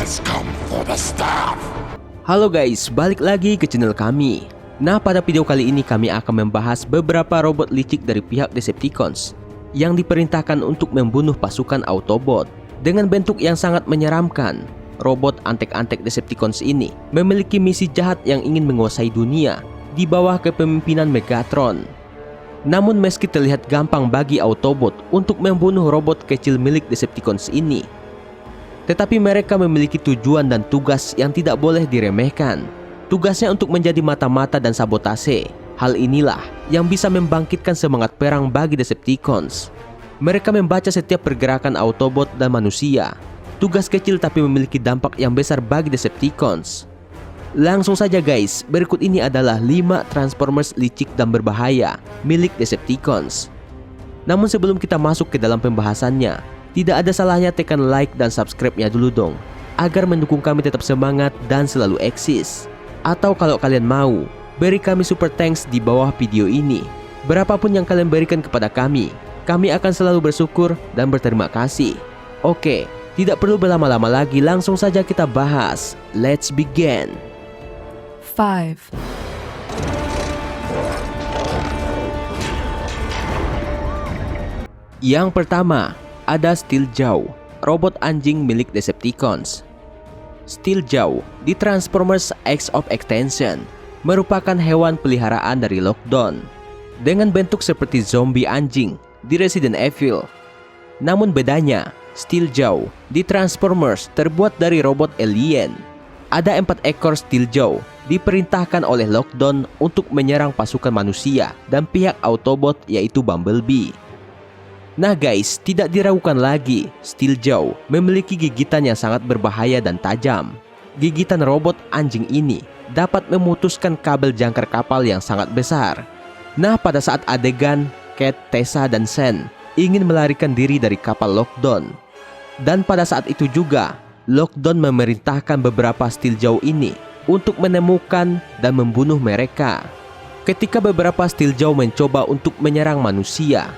has come for the staff. Halo guys, balik lagi ke channel kami. Nah, pada video kali ini kami akan membahas beberapa robot licik dari pihak Decepticons yang diperintahkan untuk membunuh pasukan Autobot. Dengan bentuk yang sangat menyeramkan, robot antek-antek Decepticons ini memiliki misi jahat yang ingin menguasai dunia di bawah kepemimpinan Megatron. Namun meski terlihat gampang bagi Autobot untuk membunuh robot kecil milik Decepticons ini, tetapi mereka memiliki tujuan dan tugas yang tidak boleh diremehkan. Tugasnya untuk menjadi mata-mata dan sabotase. Hal inilah yang bisa membangkitkan semangat perang bagi Decepticons. Mereka membaca setiap pergerakan Autobot dan manusia. Tugas kecil tapi memiliki dampak yang besar bagi Decepticons. Langsung saja guys, berikut ini adalah 5 Transformers licik dan berbahaya milik Decepticons. Namun sebelum kita masuk ke dalam pembahasannya, tidak ada salahnya tekan like dan subscribe-nya dulu dong, agar mendukung kami tetap semangat dan selalu eksis. Atau kalau kalian mau, beri kami super thanks di bawah video ini. Berapapun yang kalian berikan kepada kami akan selalu bersyukur dan berterima kasih. Oke, tidak perlu berlama-lama lagi, langsung saja kita bahas. Let's begin. 5. Yang pertama, ada Steeljaw, robot anjing milik Decepticons. Steeljaw di Transformers X of Extension merupakan hewan peliharaan dari Lockdown dengan bentuk seperti zombie anjing di Resident Evil. Namun bedanya, Steeljaw di Transformers terbuat dari robot alien. Ada 4 ekor Steeljaw diperintahkan oleh Lockdown untuk menyerang pasukan manusia dan pihak Autobot yaitu Bumblebee. Nah guys, tidak diragukan lagi, Steeljaw memiliki gigitan yang sangat berbahaya dan tajam. Gigitan robot anjing ini dapat memutuskan kabel jangkar kapal yang sangat besar. Nah, pada saat adegan Cat, Tessa, dan Sen ingin melarikan diri dari kapal Lockdown, dan pada saat itu juga Lockdown memerintahkan beberapa Steeljaw ini untuk menemukan dan membunuh mereka. Ketika beberapa Steeljaw mencoba untuk menyerang manusia,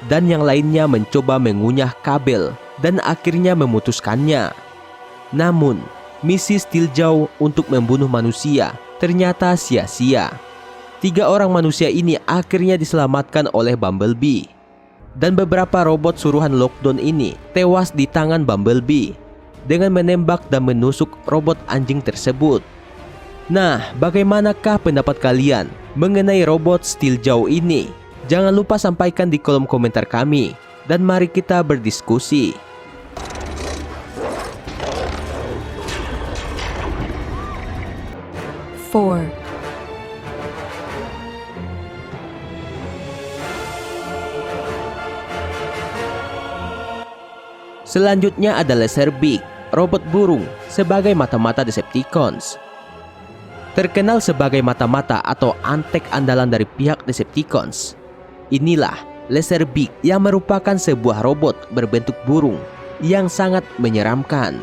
dan yang lainnya mencoba mengunyah kabel dan akhirnya memutuskannya. Namun, misi Steeljaw untuk membunuh manusia ternyata sia-sia. 3 orang manusia ini akhirnya diselamatkan oleh Bumblebee. Dan beberapa robot suruhan Lockdown ini tewas di tangan Bumblebee dengan menembak dan menusuk robot anjing tersebut. Nah, bagaimanakah pendapat kalian mengenai robot Steeljaw ini? Jangan lupa sampaikan di kolom komentar kami, dan mari kita berdiskusi. Four. Selanjutnya ada Laserbeak, robot burung sebagai mata-mata Decepticons. Terkenal sebagai mata-mata atau antek andalan dari pihak Decepticons, inilah Laserbeak yang merupakan sebuah robot berbentuk burung yang sangat menyeramkan.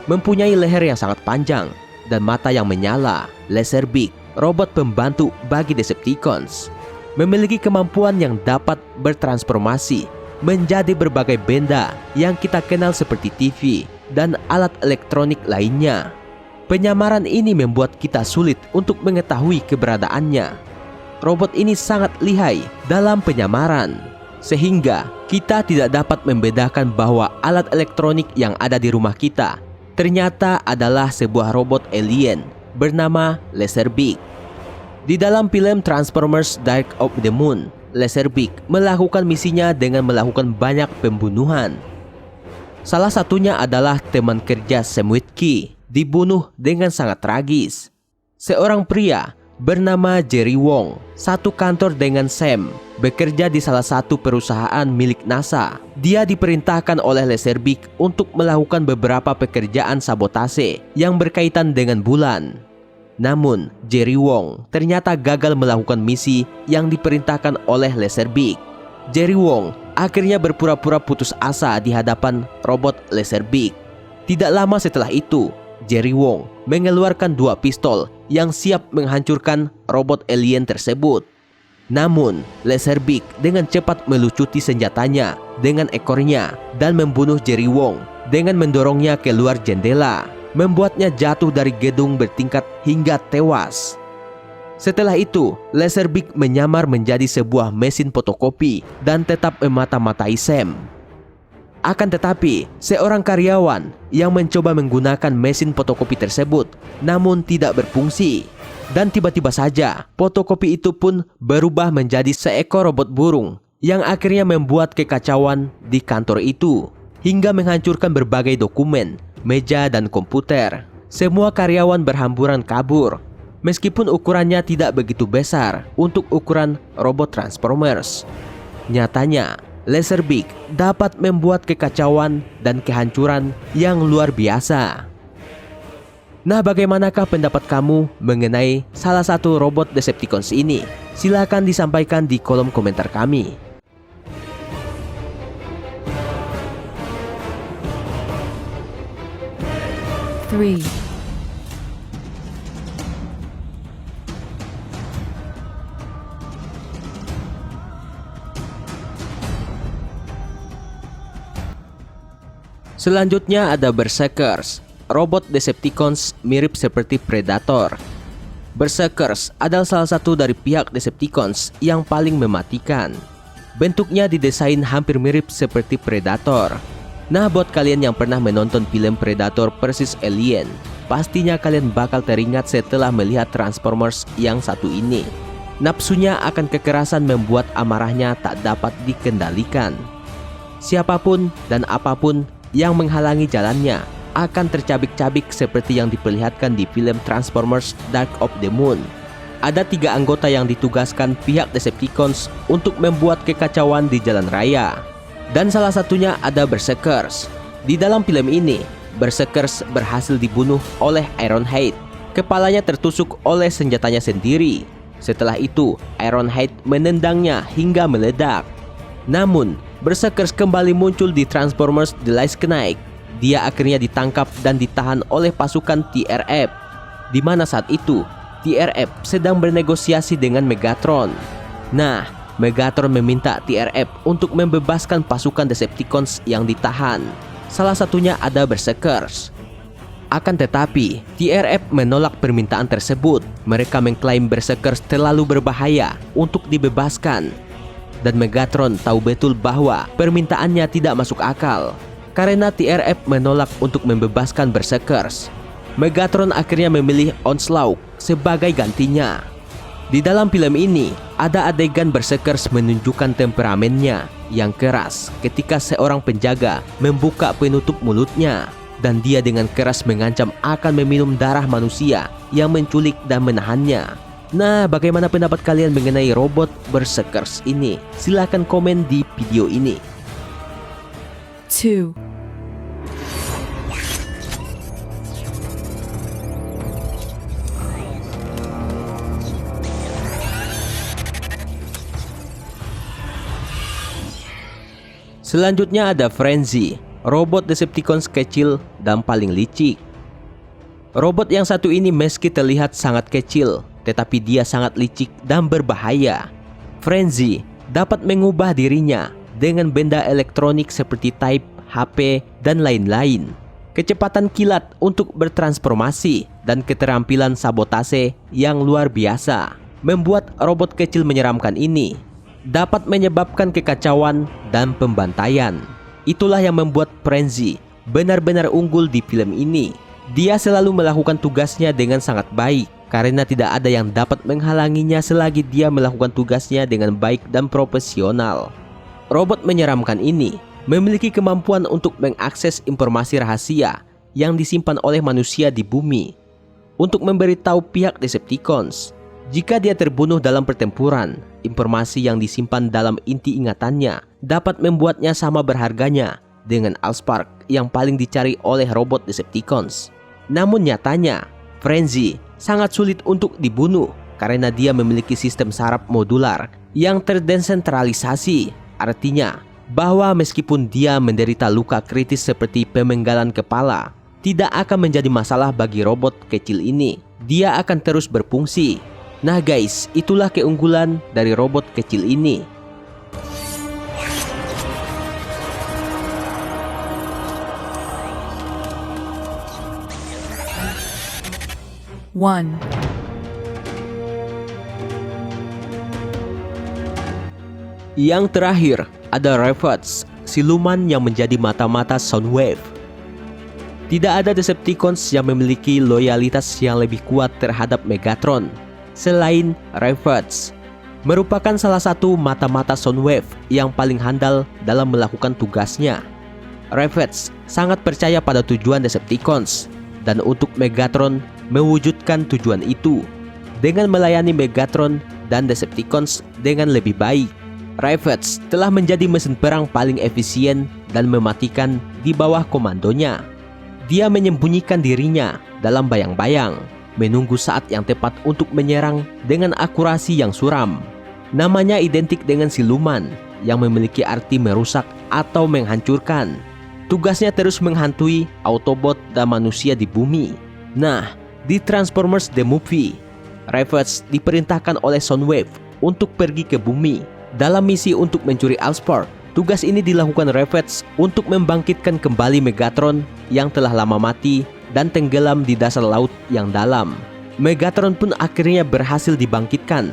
Mempunyai leher yang sangat panjang dan mata yang menyala, Laserbeak, robot pembantu bagi Decepticons, memiliki kemampuan yang dapat bertransformasi menjadi berbagai benda yang kita kenal seperti TV dan alat elektronik lainnya. Penyamaran ini membuat kita sulit untuk mengetahui keberadaannya. Robot ini sangat lihai dalam penyamaran, sehingga kita tidak dapat membedakan bahwa alat elektronik yang ada di rumah kita ternyata adalah sebuah robot alien bernama Laserbeak. Di dalam film Transformers Dark of the Moon, Laserbeak melakukan misinya dengan melakukan banyak pembunuhan. Salah satunya adalah teman kerja Sam Witky dibunuh dengan sangat tragis. Seorang pria bernama Jerry Wong, satu kantor dengan Sam, bekerja di salah satu perusahaan milik NASA. Dia diperintahkan oleh Laserbeak untuk melakukan beberapa pekerjaan sabotase yang berkaitan dengan bulan. Namun, Jerry Wong ternyata gagal melakukan misi yang diperintahkan oleh Laserbeak. Jerry Wong akhirnya berpura-pura putus asa di hadapan robot Laserbeak. Tidak lama setelah itu, Jerry Wong mengeluarkan 2 pistol yang siap menghancurkan robot alien tersebut. Namun, Laserbeak dengan cepat melucuti senjatanya dengan ekornya dan membunuh Jerry Wong dengan mendorongnya keluar jendela, membuatnya jatuh dari gedung bertingkat hingga tewas. Setelah itu, Laserbeak menyamar menjadi sebuah mesin fotokopi dan tetap memata-matai Sam. Akan tetapi, seorang karyawan yang mencoba menggunakan mesin fotokopi tersebut namun tidak berfungsi. Dan tiba-tiba saja, fotokopi itu pun berubah menjadi seekor robot burung yang akhirnya membuat kekacauan di kantor itu hingga menghancurkan berbagai dokumen, meja, dan komputer. Semua karyawan berhamburan kabur, meskipun ukurannya tidak begitu besar untuk ukuran robot Transformers. Nyatanya, Laserbeak dapat membuat kekacauan dan kehancuran yang luar biasa. Nah, bagaimanakah pendapat kamu mengenai salah satu robot Decepticons ini? Silakan disampaikan di kolom komentar kami. Three, Selanjutnya ada Berserkers, robot Decepticons mirip seperti Predator. Berserkers adalah salah satu dari pihak Decepticons yang paling mematikan. Bentuknya didesain hampir mirip seperti Predator. Nah, buat kalian yang pernah menonton film Predator vs Alien, pastinya kalian bakal teringat setelah melihat Transformers yang satu ini. Nafsunya akan kekerasan membuat amarahnya tak dapat dikendalikan. Siapapun dan apapun yang menghalangi jalannya akan tercabik-cabik seperti yang diperlihatkan di film Transformers Dark of the Moon. Ada 3 anggota yang ditugaskan pihak Decepticons untuk membuat kekacauan di jalan raya. Dan salah satunya ada Berserkers. Di dalam film ini, Berserkers berhasil dibunuh oleh Ironhide. Kepalanya tertusuk oleh senjatanya sendiri. Setelah itu, Ironhide menendangnya hingga meledak. Namun, Berserkers kembali muncul di Transformers The Last Knight. Dia akhirnya ditangkap dan ditahan oleh pasukan TRF, di mana saat itu TRF sedang bernegosiasi dengan Megatron. Nah, Megatron meminta TRF untuk membebaskan pasukan Decepticons yang ditahan. Salah satunya ada Berserkers. Akan tetapi, TRF menolak permintaan tersebut. Mereka mengklaim Berserkers terlalu berbahaya untuk dibebaskan. Dan Megatron tahu betul bahwa permintaannya tidak masuk akal karena TRF menolak untuk membebaskan Berserkers. Megatron akhirnya memilih Onslaught sebagai gantinya. Di dalam film ini, ada adegan Berserkers menunjukkan temperamennya yang keras ketika seorang penjaga membuka penutup mulutnya dan dia dengan keras mengancam akan meminum darah manusia yang menculik dan menahannya. Nah, bagaimana pendapat kalian mengenai robot Berserkers ini? Silahkan komen di video ini. 2, Selanjutnya ada Frenzy, robot Decepticons kecil dan paling licik. Robot yang satu ini meski terlihat sangat kecil, tetapi dia sangat licik dan berbahaya. Frenzy dapat mengubah dirinya dengan benda elektronik seperti type, HP, dan lain-lain. Kecepatan kilat untuk bertransformasi dan keterampilan sabotase yang luar biasa membuat robot kecil menyeramkan ini dapat menyebabkan kekacauan dan pembantaian. Itulah yang membuat Frenzy benar-benar unggul di film ini. Dia selalu melakukan tugasnya dengan sangat baik karena tidak ada yang dapat menghalanginya selagi dia melakukan tugasnya dengan baik dan profesional. Robot menyeramkan ini memiliki kemampuan untuk mengakses informasi rahasia yang disimpan oleh manusia di bumi untuk memberitahu pihak Decepticons. Jika dia terbunuh dalam pertempuran, informasi yang disimpan dalam inti ingatannya dapat membuatnya sama berharganya dengan Allspark yang paling dicari oleh robot Decepticons. Namun nyatanya, Frenzy sangat sulit untuk dibunuh karena dia memiliki sistem saraf modular yang terdesentralisasi. Artinya, bahwa meskipun dia menderita luka kritis seperti pemenggalan kepala, tidak akan menjadi masalah bagi robot kecil ini. Dia akan terus berfungsi. Nah guys, itulah keunggulan dari robot kecil ini. 1. Yang terakhir ada Revenge, siluman yang menjadi mata-mata Soundwave. Tidak ada Decepticons yang memiliki loyalitas yang lebih kuat terhadap Megatron selain Revenge. Merupakan salah satu mata-mata Soundwave yang paling handal dalam melakukan tugasnya. Revenge sangat percaya pada tujuan Decepticons dan untuk Megatron mewujudkan tujuan itu dengan melayani Megatron dan Decepticons dengan lebih baik. Revenge telah menjadi mesin perang paling efisien dan mematikan di bawah komandonya. Dia menyembunyikan dirinya dalam bayang-bayang, menunggu saat yang tepat untuk menyerang dengan akurasi yang suram. Namanya identik dengan siluman yang memiliki arti merusak atau menghancurkan. Tugasnya terus menghantui Autobot dan manusia di bumi. Nah, di Transformers The Movie, Revenge diperintahkan oleh Soundwave untuk pergi ke bumi dalam misi untuk mencuri Allspark. Tugas ini dilakukan Revenge untuk membangkitkan kembali Megatron yang telah lama mati dan tenggelam di dasar laut yang dalam. Megatron pun akhirnya berhasil dibangkitkan.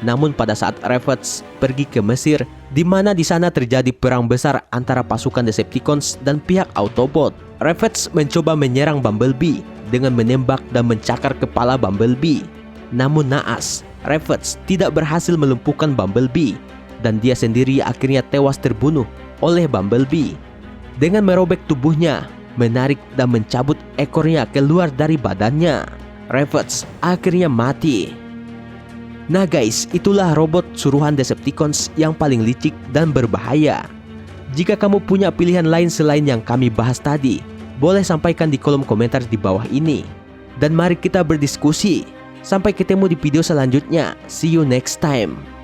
Namun pada saat Revenge pergi ke Mesir, di mana di sana terjadi perang besar antara pasukan Decepticons dan pihak Autobot, Revenge mencoba menyerang Bumblebee dengan menembak dan mencakar kepala Bumblebee. Namun naas, Revenge tidak berhasil melumpuhkan Bumblebee dan dia sendiri akhirnya tewas terbunuh oleh Bumblebee. Dengan merobek tubuhnya, menarik dan mencabut ekornya keluar dari badannya, Revenge akhirnya mati. Nah guys, itulah robot suruhan Decepticons yang paling licik dan berbahaya. Jika kamu punya pilihan lain selain yang kami bahas tadi, boleh sampaikan di kolom komentar di bawah ini. Dan mari kita berdiskusi. Sampai ketemu di video selanjutnya. See you next time.